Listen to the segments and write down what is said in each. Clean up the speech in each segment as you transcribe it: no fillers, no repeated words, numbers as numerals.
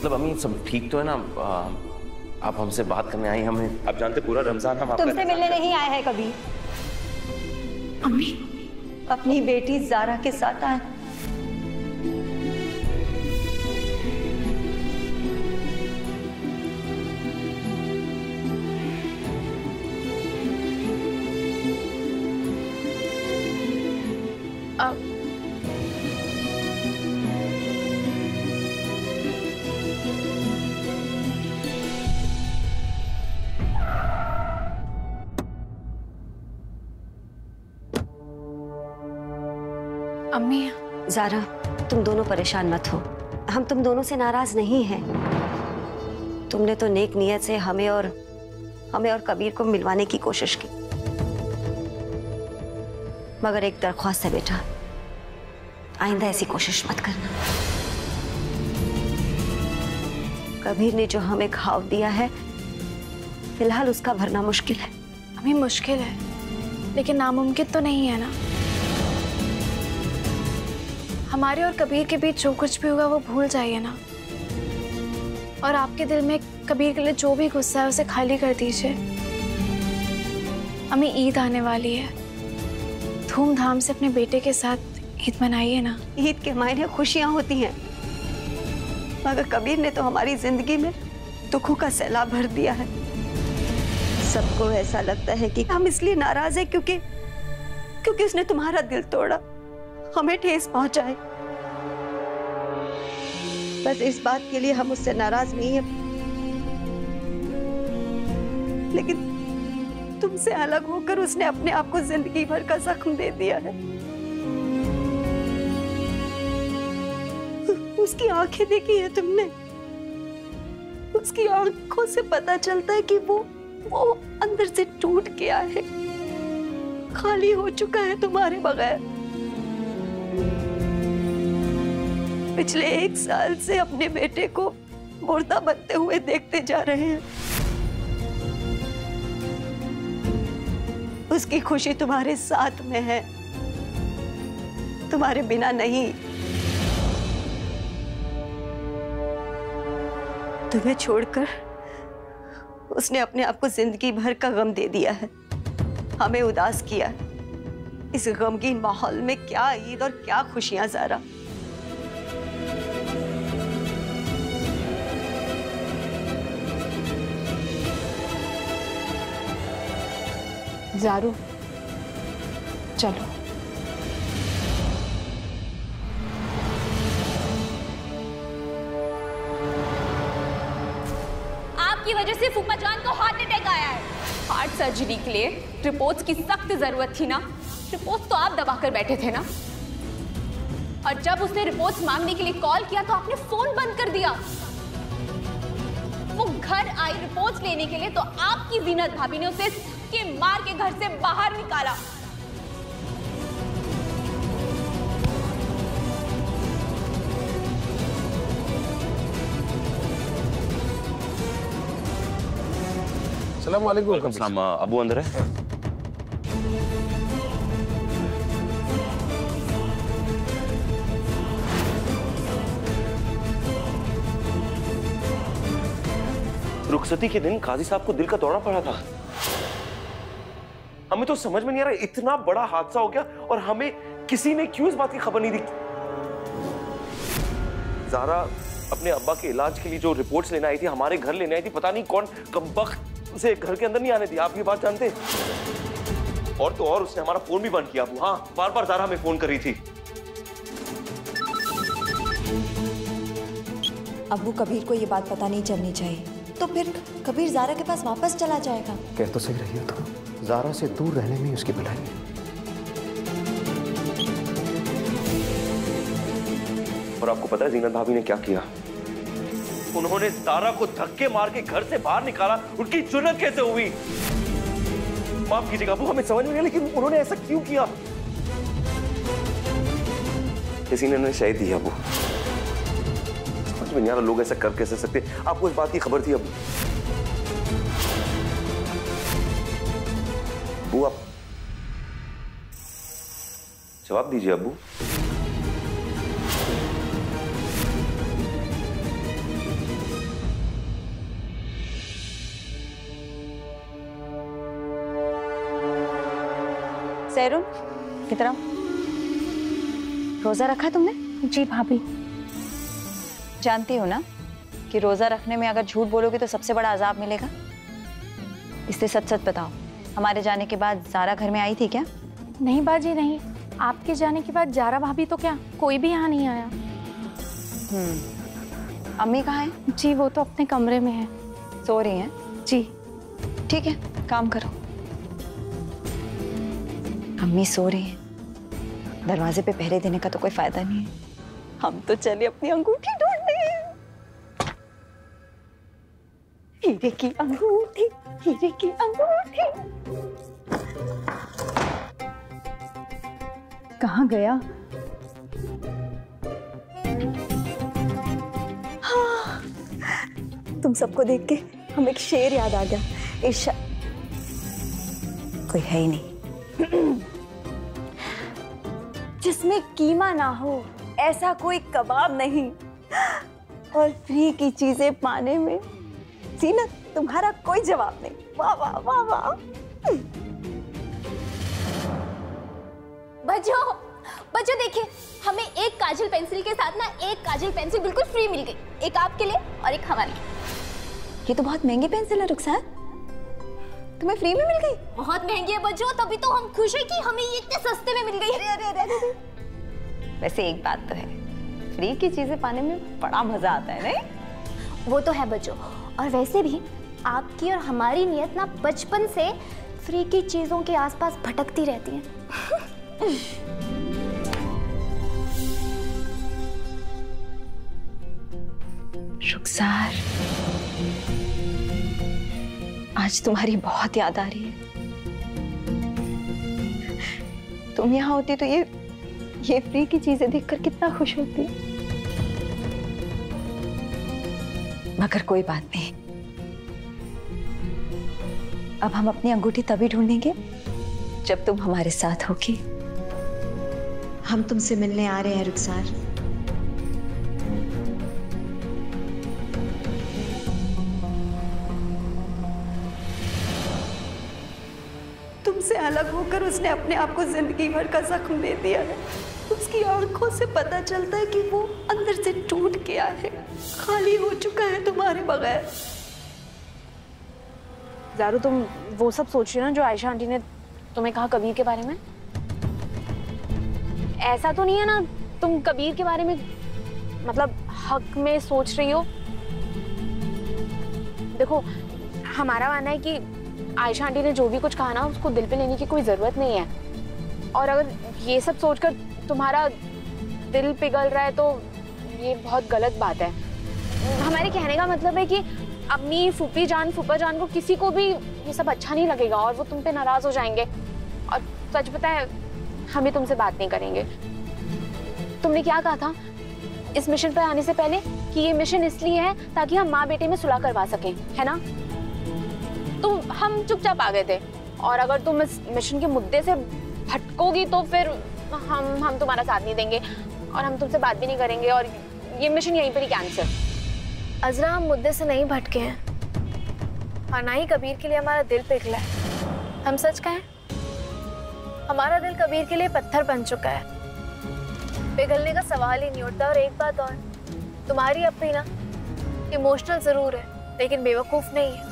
मतलब अम्मी सब ठीक तो है ना? आप हमसे बात करने आई, हमें आप जानते पूरा रमजान हम तुमसे मिलने नहीं आए हैं कभी। अम्मी अपनी बेटी ज़ारा के साथ आए। अम्मी ज़ारा, तुम दोनों परेशान मत हो, हम तुम दोनों से नाराज नहीं हैं। तुमने तो नेक नियत से हमें और कबीर को मिलवाने की कोशिश की, मगर एक दरख्वास्त है बेटा, आइंदा ऐसी कोशिश मत करना। कबीर ने जो हमें घाव दिया है, फिलहाल उसका भरना मुश्किल है। अम्मी मुश्किल है, लेकिन नामुमकिन तो नहीं है ना। हमारे और कबीर के बीच जो कुछ भी होगा वो भूल जाइए ना, और आपके दिल में कबीर के लिए जो भी गुस्सा है उसे खाली कर दीजिए। अम्मी ईद आने वाली है, धूमधाम से अपने बेटे के साथ ईद मनाइए ना। ईद के मायने खुशियां होती हैं, मगर कबीर ने तो हमारी जिंदगी में दुखों का सैलाब भर दिया है। सबको ऐसा लगता है कि हम इसलिए नाराज हैं क्योंकि उसने तुम्हारा दिल तोड़ा, हमें ठेस पहुंचाए। बस इस बात के लिए हम उससे नाराज नहीं हैं, लेकिन तुमसे अलग होकर उसने अपने आप को जिंदगी भर का जख्म दे दिया है। उसकी आंखें देखी है तुमने? उसकी आंखों से पता चलता है कि वो अंदर से टूट गया है, खाली हो चुका है तुम्हारे बगैर। पिछले 1 साल से अपने बेटे को मुर्दा बनते हुए देखते जा रहे हैं। उसकी खुशी तुम्हारे साथ में है, तुम्हारे बिना नहीं। तुम्हें छोड़कर उसने अपने आप को जिंदगी भर का गम दे दिया है, हमें उदास किया है। इस गमगीन माहौल में क्या ईद और क्या खुशियां ज़ारा। ज़ारू चलो। आपकी वजह से फूफा जान को हार्ट अटैक आया है। हार्ट सर्जरी के लिए रिपोर्ट्स की सख्त जरूरत थी ना। रिपोर्ट्स तो आप दबा कर बैठे थे ना, और जब उसने रिपोर्ट्स मांगने के लिए कॉल किया तो आपने फोन बंद कर दिया। वो घर आई रिपोर्ट्स लेने के लिए तो आपकी जीनत भाभी ने उसे के मार के घर से बाहर निकाला। अस्सलाम वालेकुम। सलाम। अबू अंदर है? रुखसती के दिन काजी साहब को दिल का दौरा पड़ा था। हमें तो समझ में नहीं आ रहा, इतना बड़ा हादसा हो गया और हमें किसी ने क्यों इस बात की खबर नहीं दी। ज़ारा अपने अब्बा के इलाज के लिए जो रिपोर्ट्स लेने आई थी, हमारे घर लेने आई थी, पता नहीं कौन कमबख्त उसे घर के अंदर नहीं आने दिया। आप ये बात जानते? और तो और उसने हमारा फोन भी बंद किया। हाँ, बार बार ज़ारा हमें फोन कर रही थी। अब्बू, कबीर को ये बात पता नहीं चलनी चाहिए, तो फिर कबीर ज़ारा के पास वापस चला जाएगा। कह तो सही रही हो तुम, ज़ारा से दूर रहने में उसकी भलाई है। और आपको पता है जीनत भाभी ने क्या किया? उन्होंने ज़ारा को धक्के मार के घर से बाहर निकाला। उनकी जुर्रत कैसे हुई? माफ कीजिएगा अबू, हमें समझ में नहीं, लेकिन उन्होंने ऐसा क्यों किया? किसी ने उन्हें शहीद दिया अबू। समझ में नहीं आ रहा, लोग ऐसा कर कैसे सकते? आपको इस बात की खबर थी अबू? अबू आप जवाब दीजिए अबू। सैरुन, इधर आओ। रोजा रखा तुमने? जी भाभी। जानती हो ना कि रोजा रखने में अगर झूठ बोलोगे तो सबसे बड़ा अजाब मिलेगा। इसलिए सच सच बताओ, हमारे जाने के बाद ज़ारा घर में आई थी क्या? नहीं बाजी नहीं, आपके जाने के बाद ज़ारा भाभी तो क्या कोई भी यहाँ नहीं आया। अम्मी कहाँ है? जी वो तो अपने कमरे में है। सो रही हैं? जी ठीक है, काम करो। अम्मी सो रही हैं, दरवाजे पे पहरे देने का तो कोई फायदा नहीं है। हम तो चले अपनी अंगूठी ढूंढने। हीरे की अंगूठी, हीरे की अंगूठी। कहाँ गया? हाँ, तुम सबको देख के हमें एक शेर याद आ गया। कोई है ही नहीं जिसमें कीमा ना हो, ऐसा कोई कबाब नहीं। और फ्री की चीजें पाने में जीनत तुम्हारा कोई जवाब नहीं। वाह वाह वाह वाह। बच्चों बच्चों देखिए, हमें एक काजल पेंसिल के साथ ना एक काजल पेंसिल बिल्कुल फ्री मिल गई। एक आपके लिए और एक हमारे लिए। ये तो बहुत महंगी पेंसिल है रुखसार, तुम्हें फ्री में मिल गई? बहुत महंगी है बच्चों, तभी तो हम खुश हैं कि हमें ये इतने सस्ते में मिल गई है। अरे। वैसे एक बात तो है, फ्री की चीजें पाने में बड़ा मजा आता है नहीं? वो तो है बच्चों, और वैसे भी आपकी और हमारी नियत ना बचपन से फ्री की चीजों के आसपास भटकती रहती है। रुखसार, आज तुम्हारी बहुत याद आ रही है। तुम यहाँ होती तो ये फ्री की चीजें देखकर कितना खुश होती। मगर कोई बात नहीं, अब हम अपनी अंगूठी तभी ढूंढेंगे जब तुम हमारे साथ होगी। हम तुमसे मिलने आ रहे हैं रुखसार। तुमसे अलग होकर उसने अपने आप को जिंदगी भर का जख्म दे दिया है। उसकी आंखों से पता चलता है कि वो अंदर से टूट गया है, खाली हो चुका है तुम्हारे बगैर। ज़ारू, तुम वो सब सोच रही हो ना जो आयशा आंटी ने तुम्हें कहा कबीर के बारे में? ऐसा तो नहीं है ना तुम कबीर के बारे में मतलब हक में सोच रही हो? देखो, हमारा मानना है कि आयशा आंटी ने जो भी कुछ कहा ना उसको दिल पे लेने की कोई जरूरत नहीं है। और अगर ये सब सोचकर तुम्हारा दिल पिघल रहा है तो ये बहुत गलत बात है। हमारे कहने का मतलब है कि अम्मी, फूफी जान, फूफा जान को किसी को भी ये सब अच्छा नहीं लगेगा और वो तुम पे नाराज हो जाएंगे। और सच पता है, हम भी तुमसे बात नहीं करेंगे। तुमने क्या कहा था इस मिशन पर आने से पहले कि ये मिशन इसलिए है ताकि हम माँ बेटे में सुलह करवा सकें, है ना? तो हम चुपचाप आ गए थे, और अगर तुम इस मिशन के मुद्दे से भटकोगी तो फिर हम तुम्हारा साथ नहीं देंगे और हम तुमसे बात भी नहीं करेंगे और ये मिशन यहीं पर ही कैंसिल। अजरा, हम मुद्दे से नहीं भटके हैं और ना ही कबीर के लिए हमारा दिल पिघला है। हम सच कहें, हमारा दिल कबीर के लिए पत्थर बन चुका है, पिघलने का सवाल ही नहीं उठता। और एक बात और, तुम्हारी अपनी ना इमोशनल जरूर है लेकिन बेवकूफ नहीं है।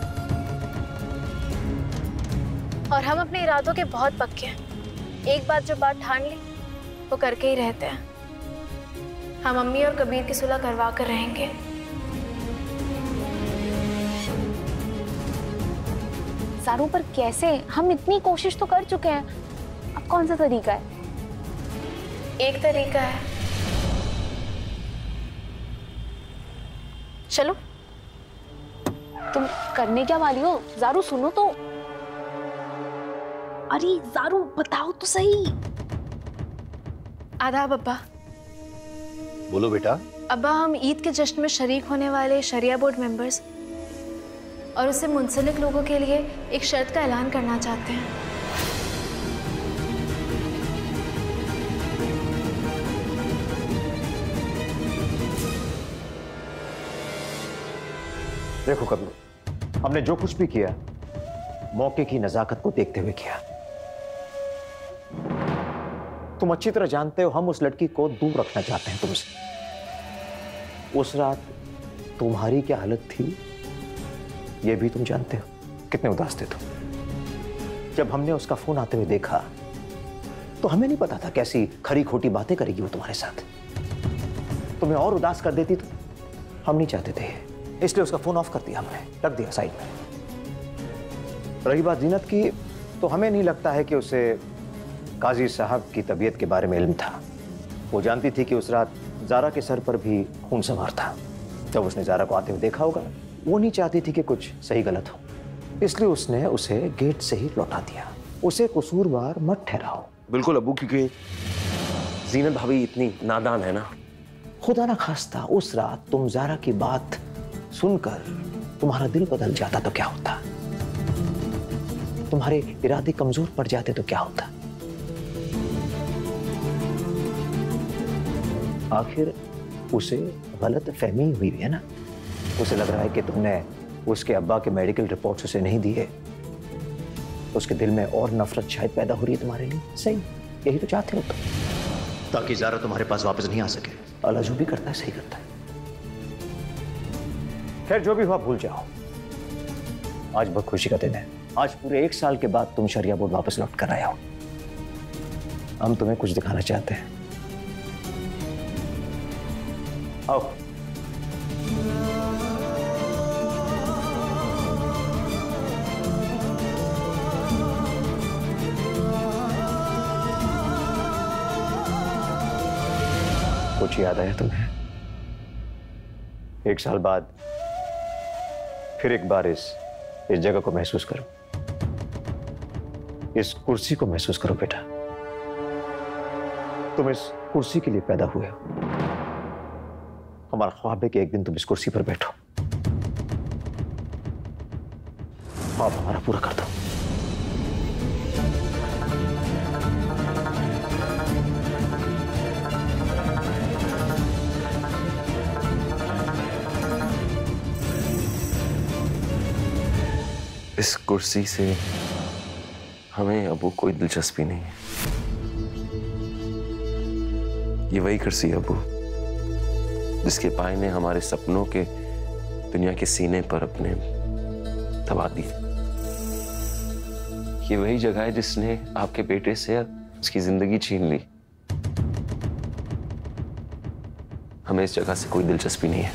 और हम अपने इरादों के बहुत पक्के हैं। एक बात जो बात ठान ली वो करके ही रहते हैं। हम अम्मी और कबीर की सुलह करवा कर रहेंगे। ज़ारू, पर कैसे? हम इतनी कोशिश तो कर चुके हैं, अब कौन सा तरीका है? एक तरीका है, चलो। तुम करने क्या वाली हो? ज़ारू सुनो तो। अरे ज़ारू बताओ तो सही। आदाब अब्बा। बोलो बेटा। अब्बा, हम ईद के जश्न में शरीक होने वाले शरिया बोर्ड मेंबर्स और उससे मुंसलिक लोगों के लिए एक शर्त का ऐलान करना चाहते हैं। देखो कबीर, हमने जो कुछ भी किया मौके की नजाकत को देखते हुए किया। तुम अच्छी तरह जानते हो हम उस लड़की को दूर रखना चाहते हैं तुमसे। उस रात तुम्हारी क्या हालत थी यह भी तुम जानते हो। कितने उदास थे तुम। जब हमने उसका फोन आते हुए देखा तो हमें नहीं पता था कैसी खरी खोटी बातें करेगी वो तुम्हारे साथ। तुम्हें और उदास कर देती तो हम नहीं चाहते थे, इसलिए उसका फोन ऑफ कर दिया हमने, रख दिया साइड में। रही बात जीनत की, तो हमें नहीं लगता है कि उसे काजी साहब की तबीयत के बारे में इल्म था। वो जानती थी कि उस रात ज़ारा के सर पर भी खून सवार था। जब उसने ज़ारा को आते हुए देखा होगा, वो नहीं चाहती थी कि कुछ सही गलत हो, इसलिए उसने उसे गेट से ही लौटा दिया। उसे कसूरवार मत ठहराओ। बिल्कुल अब्बू, क्योंकि जीनत भाभी इतनी नादान है ना। खुदा ना खास्ता उस रात तुम ज़ारा की बात सुनकर तुम्हारा दिल बदल जाता तो क्या होता? तुम्हारे इरादे कमजोर पड़ जाते तो क्या होता? आखिर उसे गलत फहमी हुई है ना। उसे लग रहा है कि तुमने उसके अब्बा के मेडिकल रिपोर्ट्स उसे नहीं दिए, उसके दिल में और नफरत शायद पैदा हो रही है तुम्हारे लिए। सही, यही तो चाहते हो तुम, ताकि ज़ारा तुम्हारे पास वापस नहीं आ सके। अल्लाह जो भी करता है सही करता है। खैर जो भी हुआ भूल जाओ। आज बहुत खुशी का दिन है। आज पूरे 1 साल के बाद तुम शरिया बोर्ड वापस लौट कर आए हो। हम तुम्हें कुछ दिखाना चाहते हैं। आओ। कुछ याद आया तुम्हें? 1 साल बाद फिर एक बार इस जगह को महसूस करो, इस कुर्सी को महसूस करो बेटा। तुम इस कुर्सी के लिए पैदा हुए हो। हमारा ख्वाब है कि एक दिन तुम इस कुर्सी पर बैठो। ख्वाब हमारा पूरा कर दो। इस कुर्सी से हमें अबू कोई दिलचस्पी नहीं है। ये वही कुर्सी है अबू जिसके पाए ने हमारे सपनों के दुनिया के सीने पर अपने दबा दी। ये वही जगह है जिसने आपके बेटे से उसकी जिंदगी छीन ली। हमें इस जगह से कोई दिलचस्पी नहीं है।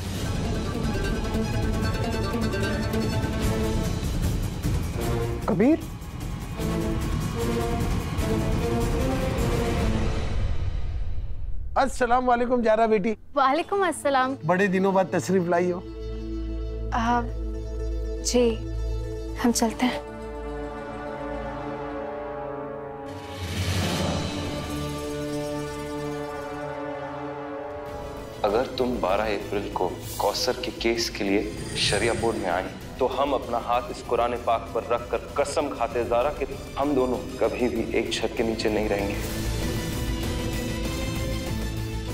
कबीर, अस्सलाम वालेकुम ज़ारा बेटी। वालेकुम अस्सलाम। बड़े दिनों बाद तशरीफ लाई हो। जी, हम चलते हैं। अगर तुम 12 अप्रैल को कौसर के केस के लिए शरिया बोर्ड में आए तो हम अपना हाथ इस कुरान पाक पर रखकर कसम खाते ज़ारा कि हम दोनों कभी भी एक छत के नीचे नहीं रहेंगे।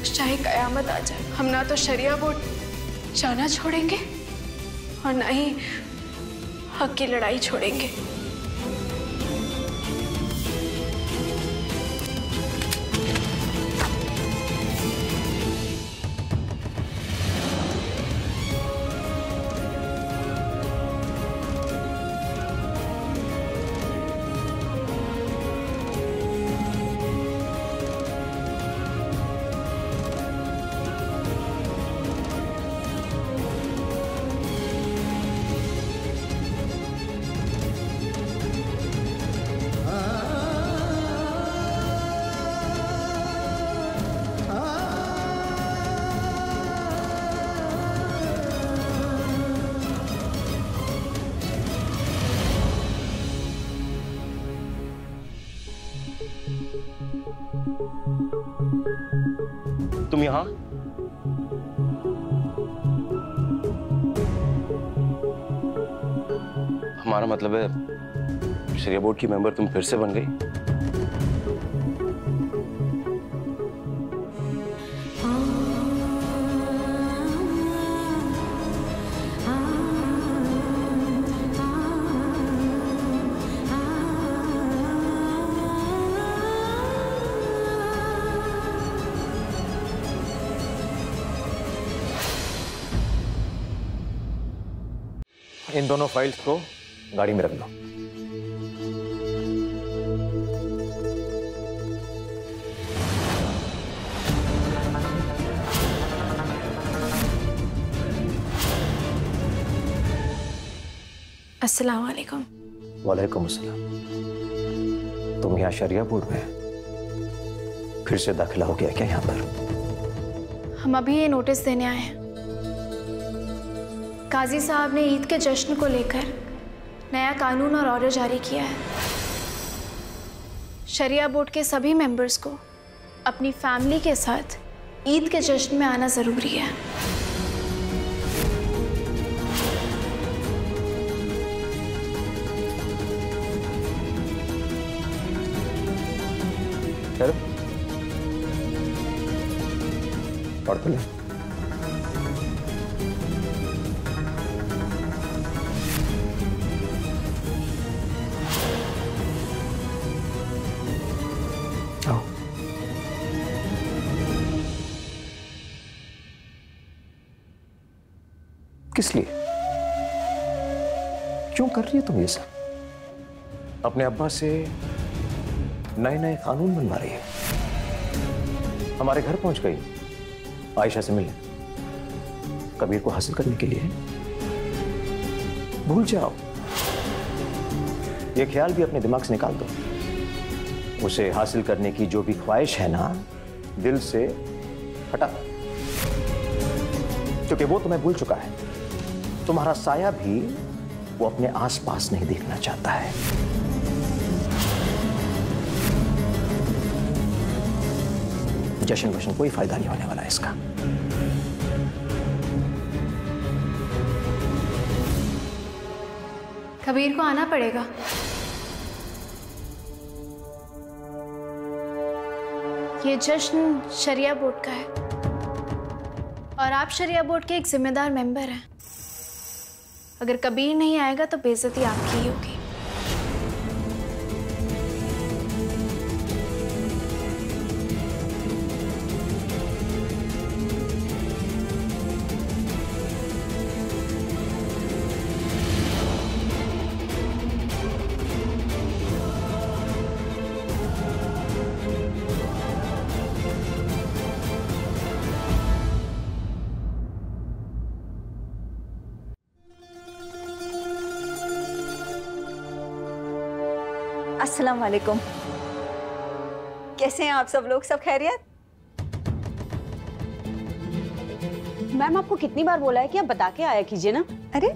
चाहे कयामत आ जाए, हम ना तो शरिया बोर्ड जाना छोड़ेंगे और ना ही हक की लड़ाई छोड़ेंगे। तुम यहाँ? हमारा मतलब है शरिया बोर्ड की मेंबर तुम फिर से बन गई। इन दोनों फाइल्स को गाड़ी में रख लो। अस्सलाम वालेकुम। वालेकुम अस्सलाम। तुम यहाँ शरिया बोर्ड में फिर से दाखिला हो गया क्या यहाँ पर? हम अभी ये नोटिस देने आए हैं। काजी साहब ने ईद के जश्न को लेकर नया कानून और ऑर्डर जारी किया है। शरिया बोर्ड के सभी मेंबर्स को अपनी फैमिली के साथ ईद के जश्न में आना ज़रूरी है। पढ़ तो ले। आओ। किस लिए? क्यों कर रही है तुम ये सब? अपने अब्बा से नए नए कानून बनवा रही है। हमारे घर पहुंच गई आयशा से मिलने, कबीर को हासिल करने के लिए। भूल जाओ, ये ख्याल भी अपने दिमाग से निकाल दो। उसे हासिल करने की जो भी ख्वाहिश है ना, दिल से हटा, क्योंकि वो तुम्हें भूल चुका है। तुम्हारा साया भी वो अपने आसपास नहीं देखना चाहता है। जश्न वश्न कोई फायदा नहीं होने वाला इसका। कबीर को आना पड़ेगा। ये जश्न शरिया बोर्ड का है और आप शरिया बोर्ड के एक जिम्मेदार मेंबर हैं। अगर कबीर नहीं आएगा तो बेइज्जती आपकी ही होगी। अस्सलाम वालेकुम। कैसे हैं आप सब लोग? सब खैरियत? मैम आपको कितनी बार बोला है कि आप बता के आया कीजिए ना। अरे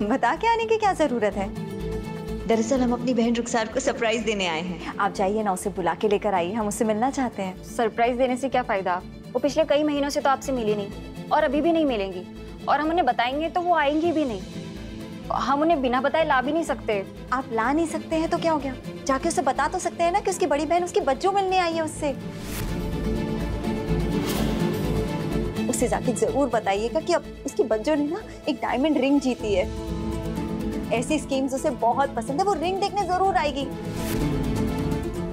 बता के आने की क्या जरूरत है? दरअसल हम अपनी बहन रुखसार को सरप्राइज देने आए हैं। आप जाइए ना, उसे बुला के लेकर आइए, हम उससे मिलना चाहते हैं। सरप्राइज देने से क्या फायदा? वो पिछले कई महीनों से तो आपसे मिली नहीं और अभी भी नहीं मिलेंगी, और हम उन्हें बताएंगे तो वो आएंगी भी नहीं। हम उन्हें बिना बताए ला भी नहीं सकते। आप ला नहीं सकते हैं तो क्या हो गया? जाके उसे बता तो सकते हैं ना कि उसकी बड़ी बहन उसकी बच्चों मिलने आई है उससे। उसे जाके जरूर बताइएगा कि अब उसकी बच्चों ने ना एक डायमंड रिंग जीती है। ऐसी स्कीम्स उसे बहुत पसंद है, वो रिंग देखने जरूर आएगी।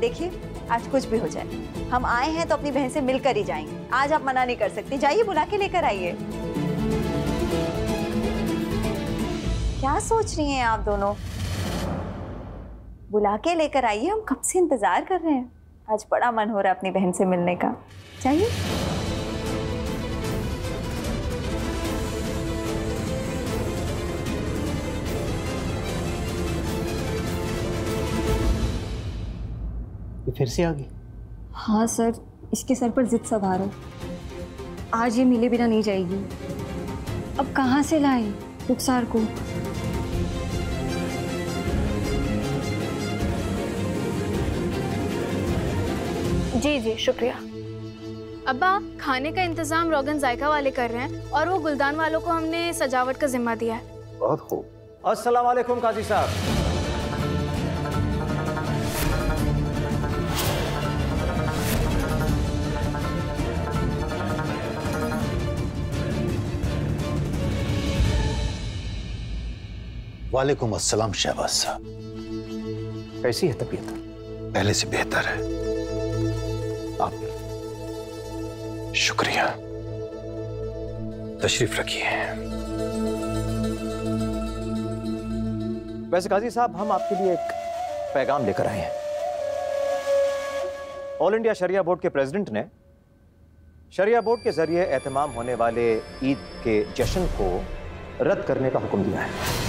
देखिए आज कुछ भी हो जाए, हम आए हैं तो अपनी बहन से मिलकर ही जाएंगे। आज आप मना नहीं कर सकते, जाइए बुला के लेकर आइए। क्या सोच रही हैं आप दोनों? बुला के लेकर आइए, हम कब से इंतजार कर रहे हैं। आज बड़ा मन हो रहा है अपनी बहन से मिलने का। चाहिए? ये फिर से आ गई? हाँ सर, इसके सर पर जिद सवार है। आज ये मिले बिना नहीं जाएगी। अब कहाँ से लाए रुखसार को? जी जी शुक्रिया। अब्बा खाने का इंतजाम रोगन जायका वाले कर रहे हैं और वो गुलदान वालों को हमने सजावट का जिम्मा दिया है। बहुत खूब। अस्सलाम वालेकुम काजी साहब। वालेकुम अस्सलाम शहबाज साहब। कैसी है तबीयत? पहले से बेहतर है। आप शुक्रिया, तशरीफ रखिए। वैसे काजी साहब, हम आपके लिए एक पैगाम लेकर आए हैं। ऑल इंडिया शरिया बोर्ड के प्रेसिडेंट ने शरिया बोर्ड के जरिए एहतमाम होने वाले ईद के जश्न को रद्द करने का हुक्म दिया है।